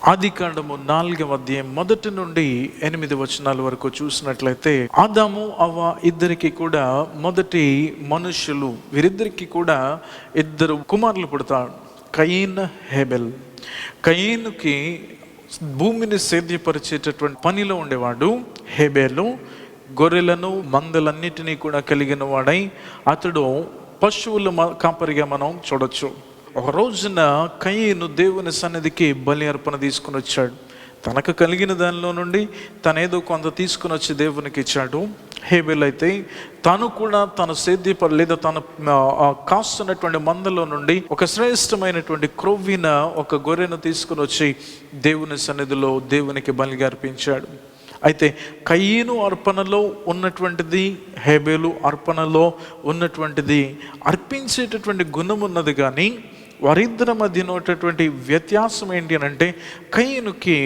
ఆదికాండము 4వ అధ్యాయం 1 నుండి 8 వచనాల వరకు చూసినట్లయితే, ఆదాము అవ్వ ఇద్దరికి కూడా మొదటి మనుషులు. వీరిద్దరికి కూడా ఇద్దరు కుమారులు పుడతారు, కయీన్, హేబెల్. కయీనుకి భూమిని సేద్యపరిచేటటువంటి పనిలో ఉండేవాడు. హేబెలు గొర్రెలను మందలన్నిటినీ కూడా కలిగిన వాడై అతడు పశువుల కాపరిగా మనం చూడొచ్చు. ఒక రోజున కయీను దేవుని సన్నిధికి బలి అర్పణ తీసుకుని వచ్చాడు. తనకు కలిగిన దానిలో నుండి తనేదో కొంత తీసుకుని వచ్చి దేవునికి ఇచ్చాడు. హేబెల్ అయితే తను కూడా తన సేద్యపరు లేదా తన కాస్తున్నటువంటి మందలో నుండి ఒక శ్రేష్టమైనటువంటి క్రొవ్విన ఒక గొర్రెను తీసుకుని వచ్చి దేవుని సన్నిధిలో దేవునికి బలిగా అర్పించాడు. అయితే కయీను అర్పణలో ఉన్నటువంటిది, హేబెలు అర్పణలో ఉన్నటువంటిది అర్పించేటటువంటి గుణం ఉన్నది. కానీ వారిద్దరి మధ్య ఉన్నటువంటి వ్యత్యాసం ఏంటి అని అంటే, కయీనుకి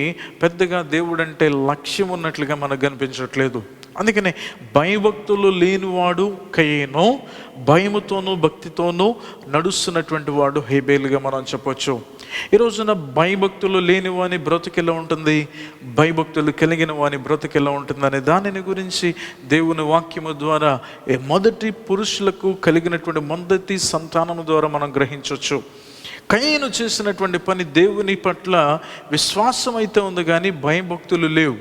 పెద్దగా దేవుడంటే లక్ష్యం ఉన్నట్లుగా మనకు కనిపించట్లేదు. అందుకనే భయభక్తులు లేనివాడు కయీను, భయముతోనూ భక్తితోనూ నడుస్తున్నటువంటి వాడు హేబెలుగా మనం చెప్పొచ్చు. ఈ రోజున భయభక్తులు లేని వాని బ్రతుకెలా ఉంటుంది, భయభక్తులు కలిగిన వాని బ్రతుకెలా ఉంటుంది అనే దానిని గురించి దేవుని వాక్యము ద్వారా మొదటి పురుషులకు కలిగినటువంటి మొదటి సంతానము ద్వారా మనం గ్రహించవచ్చు. కయీను చేసినటువంటి పని దేవుని పట్ల విశ్వాసం అయితే ఉంది, కానీ భయభక్తులు లేవు.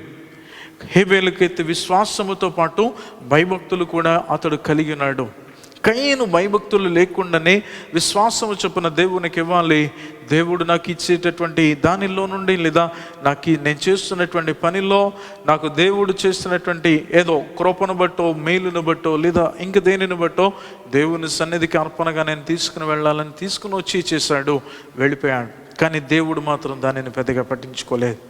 హేబెలుకైతే విశ్వాసముతో పాటు భయభక్తులు కూడా అతడు కలిగి ఉన్నాడు. కయీను భయభక్తులు లేకుండానే విశ్వాసము చొప్పున దేవునికి ఇవ్వాలి. దేవుడు నాకు ఇచ్చేటటువంటి దానిలో నుండి, లేదా నేను చేస్తున్నటువంటి పనిలో నాకు దేవుడు చేస్తున్నటువంటి ఏదో కృపను బట్టో, మేలును బట్టో, లేదా ఇంక దేనిని బట్టో దేవుని సన్నిధికి అర్పణగా నేను తీసుకుని వెళ్ళాలని తీసుకుని వచ్చి చేశాడు, వెళ్ళిపోయాడు. కానీ దేవుడు మాత్రం దానిని పెద్దగా పట్టించుకోలేదు.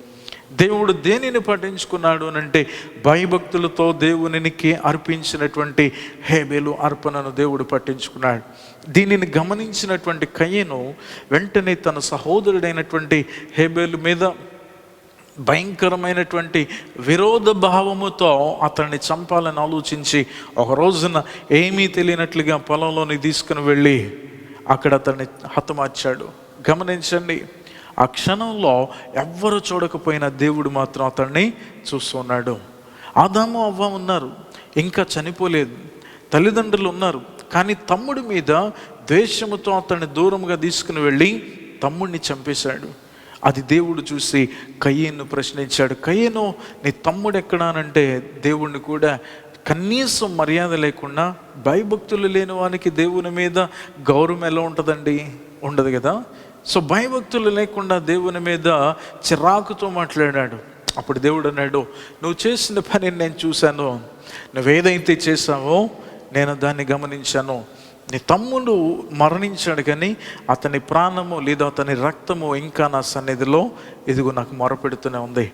దేవుడు దేనిని పట్టించుకున్నాడు అని అంటే, భయభక్తులతో దేవునికి అర్పించినటువంటి హేబెలు అర్పణను దేవుడు పట్టించుకున్నాడు. దీనిని గమనించినటువంటి కయీను వెంటనే తన సహోదరుడైనటువంటి హేబెలు మీద భయంకరమైనటువంటి విరోధ భావముతో అతన్ని చంపాలని ఆలోచించి ఒక రోజున ఏమీ తెలియనట్లుగా పొలంలోని తీసుకుని వెళ్ళి అక్కడ అతన్ని హతమార్చాడు. గమనించండి, ఆ క్షణంలో ఎవ్వరు చూడకపోయినా దేవుడు మాత్రం అతన్ని చూస్తున్నాడు. ఆదాము అవ్వ ఉన్నారు, ఇంకా చనిపోలేదు. తల్లిదండ్రులు ఉన్నారు, కానీ తమ్ముడి మీద ద్వేషముతో అతన్ని దూరంగా తీసుకుని వెళ్ళి తమ్ముడిని చంపేశాడు. అది దేవుడు చూసి కయీను ప్రశ్నించాడు, కయీను నీ తమ్ముడు ఎక్కడానంటే, దేవుడిని కూడా కనీసం మర్యాద లేకుండా, భయభక్తులు లేని వానికి దేవుని మీద గౌరవం ఎలా ఉంటుందండి? ఉండదు కదా. సో భయభక్తులు లేకుండా దేవుని మీద చిరాకుతో మాట్లాడాడు. అప్పుడు దేవుడు అన్నాడు, నువ్వు చేసిన పని నేను చూశాను, నువ్వేదైతే చేశావో నేను దాన్ని గమనించాను. నీ తమ్ముడు మరణించాడు, కానీ అతని ప్రాణము లేదా అతని రక్తము ఇంకా నా సన్నిధిలో ఇదిగో నాకు మొరపెడుతూనే ఉంది.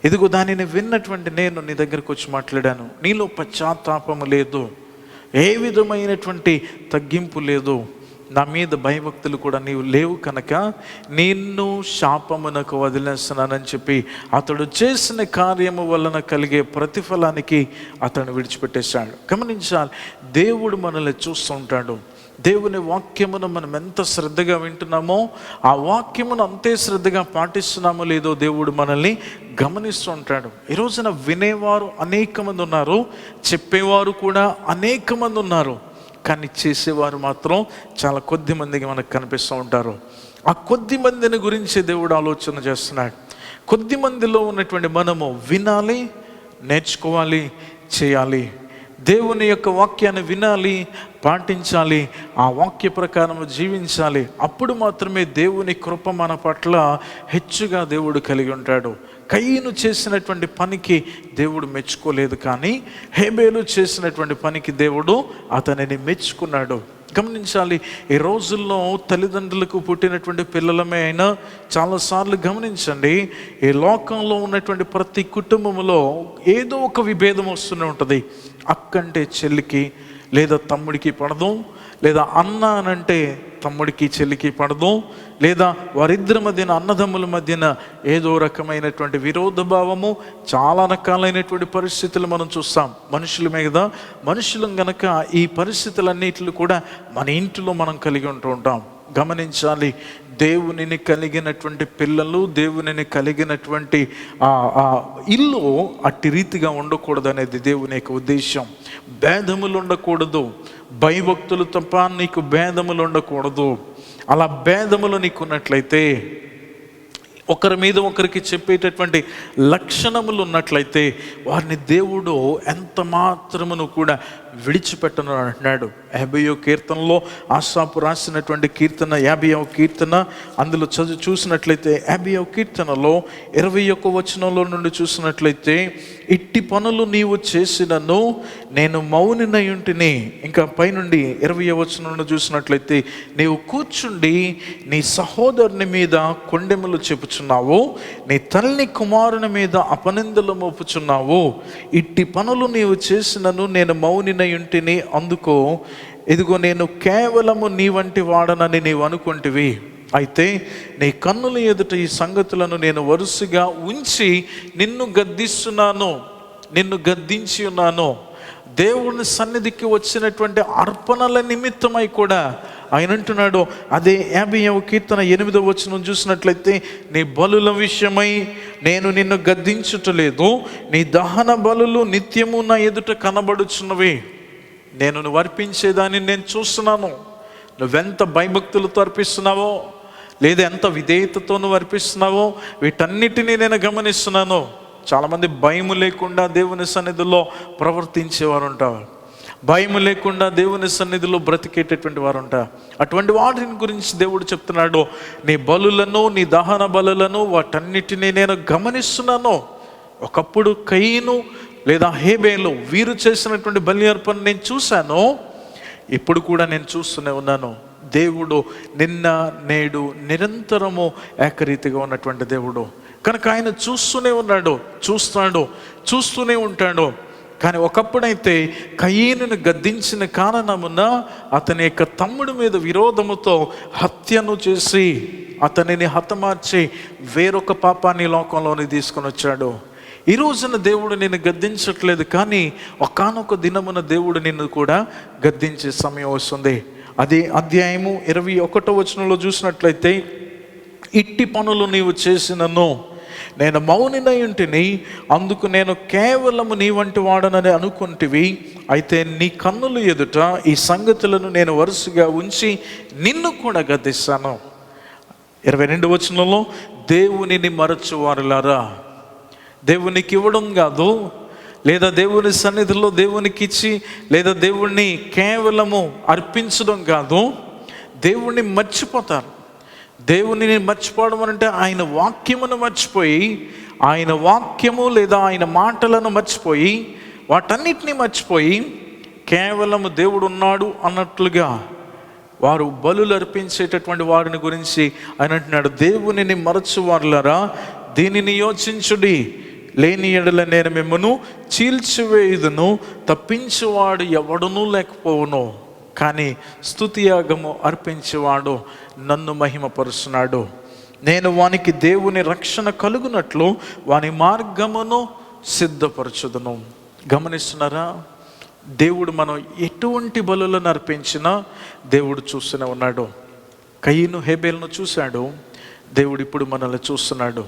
ఇదిగో దానిని విన్నటువంటి నేను నీ దగ్గరకు వచ్చి మాట్లాడాను. నీలో పశ్చాత్తాపము లేదు, ఏ విధమైనటువంటి తగ్గింపు లేదు, నా మీద భయభక్తులు కూడా నీవు లేవు కనుక నిన్ను శాపమునకు వదిలేస్తున్నానని చెప్పి అతడు చేసిన కార్యము వలన కలిగే ప్రతిఫలానికి అతను విడిచిపెట్టేశాడు. గమనించాలి, దేవుడు మనల్ని చూస్తూ ఉంటాడు. దేవుని వాక్యమును మనం ఎంత శ్రద్ధగా వింటున్నామో, ఆ వాక్యమును అంతే శ్రద్ధగా పాటిస్తున్నామో లేదో దేవుడు మనల్ని గమనిస్తూ ఉంటాడు. ఈ రోజున వినేవారు అనేక మంది ఉన్నారు, చెప్పేవారు కూడా అనేక మంది ఉన్నారు, కానీ చేసేవారు మాత్రం చాలా కొద్ది మందికి మనకు కనిపిస్తూ ఉంటారు. ఆ కొద్ది మందిని గురించి దేవుడు ఆలోచన చేస్తున్నాడు. కొద్ది మందిలో ఉన్నటువంటి మనము వినాలి, నేర్చుకోవాలి, చేయాలి. దేవుని యొక్క వాక్యాన్ని వినాలి, పాటించాలి, ఆ వాక్య ప్రకారం జీవించాలి. అప్పుడు మాత్రమే దేవుని కృప మన పట్ల హెచ్చుగా దేవుడు కలిగి ఉంటాడు. కయీను చేసినటువంటి పనికి దేవుడు మెచ్చుకోలేదు, కానీ హేబెలు చేసినటువంటి పనికి దేవుడు అతనిని మెచ్చుకున్నాడు. గమనించాలి, ఈ రోజుల్లో తల్లిదండ్రులకు పుట్టినటువంటి పిల్లలమే అయినా చాలాసార్లు గమనించండి, ఈ లోకంలో ఉన్నటువంటి ప్రతి కుటుంబంలో ఏదో ఒక విభేదం వస్తూనే ఉంటుంది. అక్కంటే చెల్లికి లేదా తమ్ముడికి పడదు, లేదా అన్న అనంటే తమ్ముడికి చెల్లికి పడదు, లేదా వారిద్దరి మధ్యన అన్నదమ్ముల మధ్యన ఏదో రకమైనటువంటి విరోధ భావము, చాలా రకాలైనటువంటి పరిస్థితులు మనం చూస్తాం. మనుషుల మీద మనుషులం గనక ఈ పరిస్థితులన్నిటిని కూడా మన ఇంటిలో మనం కలిగి ఉంటూ ఉంటాం. గమనించాలి, దేవునిని కలిగినటువంటి పిల్లలు, దేవునిని కలిగినటువంటి ఆ ఇల్లు అట్టి రీతిగా ఉండకూడదు అనేది దేవుని యొక్క ఉద్దేశం. భేదములు ఉండకూడదు, భయభక్తులు తప్ప నీకు భేదములు ఉండకూడదు. అలా భేదములు నీకున్నట్లయితే, ఒకరి మీద ఒకరికి చెప్పేటటువంటి లక్షణములు ఉన్నట్లయితే, వారిని దేవుడు ఎంత మాత్రమును కూడా విడిచిపెట్టను అంటున్నాడు. 50వ కీర్తనలో ఆసాపు రాసినటువంటి కీర్తన 50వ కీర్తన, అందులో చూసినట్లయితే 50వ కీర్తనలో 21వ వచనంలో నుండి చూసినట్లయితే, ఇట్టి పనులు నీవు చేసినను నేను మౌనినై ఉంటిని. ఇంకా పైనుండి 20వ వచనం నుండి చూసినట్లయితే, నీవు కూర్చుండి నీ సహోదరుని మీద కొండెములు చెప్పుచున్నావు, నీ తల్లి కుమారుని మీద అపనిందలు మోపుచున్నావు. ఇట్టి పనులు నీవు చేసినను నేను మౌనినై ఉంటిని, అందుకో ఇదిగో నేను కేవలము నీ వంటి వాడనని నీవు అనుకుంటివి. అయితే నీ కన్నుల ఎదుట ఈ సంగతులను నేను వరుసగా ఉంచి నిన్ను గద్దిస్తున్నాను, నిన్ను గద్దించి ఉన్నాను. దేవుని సన్నిధికి వచ్చినటువంటి అర్పణల నిమిత్తమై కూడా ఆయన అంటున్నాడు. అదే 50వ కీర్తన 8వ వచనం చూసినట్లయితే, నీ బలుల విషయమై నేను నిన్ను గద్దించుటలేదు, నీ దహన బలులు నిత్యము నా ఎదుట కనబడుచున్నవి. నేను నువ్వు అర్పించేదాన్ని నేను చూస్తున్నాను. నువ్వెంత భయభక్తులతో అర్పిస్తున్నావో, లేదా ఎంత విధేయతతో నువ్వు అర్పిస్తున్నావో, వీటన్నిటినీ నేను గమనిస్తున్నాను. చాలామంది భయము లేకుండా దేవుని సన్నిధిలో ప్రవర్తించేవారు ఉంటారు, భయం లేకుండా దేవుని సన్నిధిలో బ్రతికేటటువంటి వారు ఉంటారు. అటువంటి వాటిని గురించి దేవుడు చెప్తున్నాడు, నీ బలులను, నీ దహన బలులను, వాటన్నిటినీ నేను గమనిస్తున్నాను. ఒకప్పుడు కయీను లేదా హేబేలు వీరు చేసినటువంటి బలి అర్పణ నేను చూశాను, ఇప్పుడు కూడా నేను చూస్తూనే ఉన్నాను. దేవుడు నిన్న నేడు నిరంతరము ఏకరీతిగా ఉన్నటువంటి దేవుడు కనుక ఆయన చూస్తూనే ఉన్నాడు, చూస్తూనే ఉంటాడు. కానీ ఒకప్పుడైతే కయీనును గద్దించిన కారణమున అతని యొక్క తమ్ముడి మీద విరోధముతో హత్యను చేసి అతనిని హతమార్చి వేరొక పాపాన్ని లోకంలోని తీసుకొని వచ్చాడు. ఈ రోజున దేవుడు నిన్ను గద్దించట్లేదు, కానీ ఒకానొక దినమున దేవుడు నిన్ను కూడా గద్దించే సమయం వస్తుంది. అది అధ్యాయము 21వ వచనంలో చూసినట్లయితే, ఇట్టి పనులు నీవు చేసినను నేను మౌనినై ఉంటిని, అందుకు నేను కేవలము నీ వంటి వాడనని అనుకుంటివి. అయితే నీ కన్నుల ఎదుట ఈ సంగతులను నేను వరుసగా ఉంచి నిన్ను కూడా గద్దిస్తాను. 22వ వచనంలో, దేవునిని మరచువారులారా, దేవునికి ఇవ్వడం కాదు, లేదా దేవుని సన్నిధిలో దేవునికి ఇచ్చి, లేదా దేవుణ్ణి కేవలము అర్పించడం కాదు, దేవుణ్ణి మర్చిపోతారు. దేవునిని మర్చిపోవడం అంటే ఆయన వాక్యమును మర్చిపోయి, ఆయన వాక్యము లేదా ఆయన మాటలను మర్చిపోయి, వాటన్నిటినీ మర్చిపోయి కేవలము దేవుడు ఉన్నాడు అన్నట్లుగా వారు బలులు అర్పించేటటువంటి వారిని గురించి ఆయన అంటున్నాడు, దేవునిని మరచువారులారా దీనిని యోచించుడి, లేని ఎడల నేను మిమ్మను చీల్చివేయుదును, తప్పించేవాడు ఎవడునూ లేకపోవును. కానీ స్తుతియాగము అర్పించేవాడు నన్ను మహిమపరుస్తున్నాడు. నేను వానికి దేవుని రక్షణ కలుగునట్లు వాని మార్గమును సిద్ధపరచుదును. గమనిస్తున్నారా? దేవుడు మనం ఎటువంటి బలులను అర్పించినా దేవుడు చూస్తూనే ఉన్నాడు. కయీను హేబేలును చూశాడు, దేవుడు ఇప్పుడు మనల్ని చూస్తున్నాడు.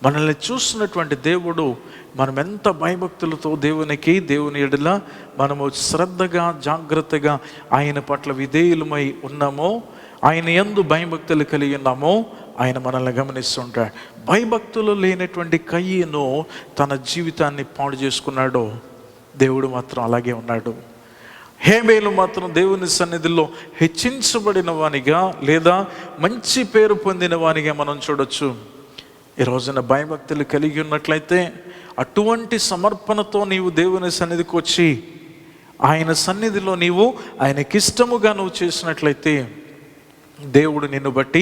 మనల్ని చూస్తున్నటువంటి దేవుడు మనం ఎంత భయభక్తులతో దేవుని ఎడల మనము శ్రద్ధగా జాగ్రత్తగా ఆయన పట్ల విధేయులమై ఉన్నామో, ఆయన యందు భయభక్తులు కలిగి ఉన్నామో ఆయన మనల్ని గమనిస్తుంటాడు. భయభక్తులు లేనటువంటి కయీను తన జీవితాన్ని పాడు చేసుకున్నాడు, దేవుడు మాత్రం అలాగే ఉన్నాడు. హేబేలు మాత్రం దేవుని సన్నిధిలో హెచ్చించబడిన వానిగా లేదా మంచి పేరు పొందిన వానిగా మనం చూడొచ్చు. ఈ రోజున భయభక్తులు కలిగి ఉన్నట్లయితే, అటువంటి సమర్పణతో నీవు దేవుని సన్నిధికి వచ్చి ఆయన సన్నిధిలో నీవు ఆయనకిష్టముగా నువ్వు చేసినట్లయితే, దేవుడు నిన్ను బట్టి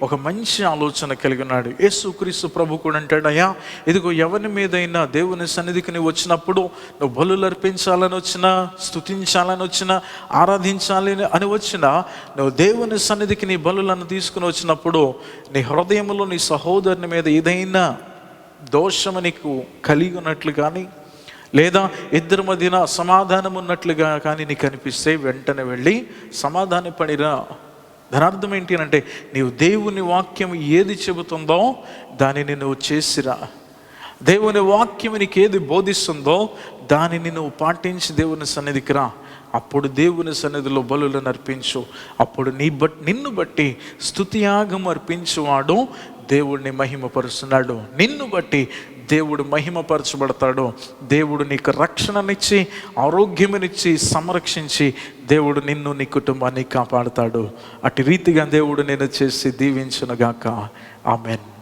ఒక మంచి ఆలోచన కలిగి ఉన్నాడు. యేసుక్రీస్తు ప్రభు కూడా అంటాడు, అయ్యా ఇదిగో ఎవరి మీదైనా దేవుని సన్నిధికి నువ్వు వచ్చినప్పుడు, నువ్వు బలులు అర్పించాలని వచ్చినా, స్తుతించాలని వచ్చినా, ఆరాధించాలి అని వచ్చినా, నువ్వు దేవుని సన్నిధికి నీ బలులను తీసుకుని వచ్చినప్పుడు నీ హృదయంలో నీ సహోదరుని మీద ఏదైనా దోషము నీకు కలిగి ఉన్నట్లు కానీ, లేదా ఇద్దరి మధ్యన సమాధానం ఉన్నట్లుగా కానీ నీకు అనిపిస్తే, వెంటనే వెళ్ళి సమాధానపడిరా, దాని అర్థం ఏంటి అంటే, నీవు దేవుని వాక్యం ఏది చెబుతుందో దానిని నువ్వు చేసిరా. దేవుని వాక్యం నీకు ఏది బోధిస్తుందో దానిని నువ్వు పాటించి దేవుని సన్నిధికి రా. అప్పుడు దేవుని సన్నిధిలో బలులను అర్పించు. అప్పుడు నిన్ను బట్టి స్తుతియాగం అర్పించువాడు దేవుడిని మహిమపరుస్తున్నాడు. నిన్ను బట్టి దేవుడు మహిమపరచబడతాడు. దేవుడు నీకు రక్షణనిచ్చి, ఆరోగ్యమునిచ్చి, సంరక్షించి దేవుడు నిన్ను, నీ కుటుంబాన్ని కాపాడుతాడు. అటు రీతిగా దేవుడు నేను చేసి దీవించునుగాక. ఆమెన్.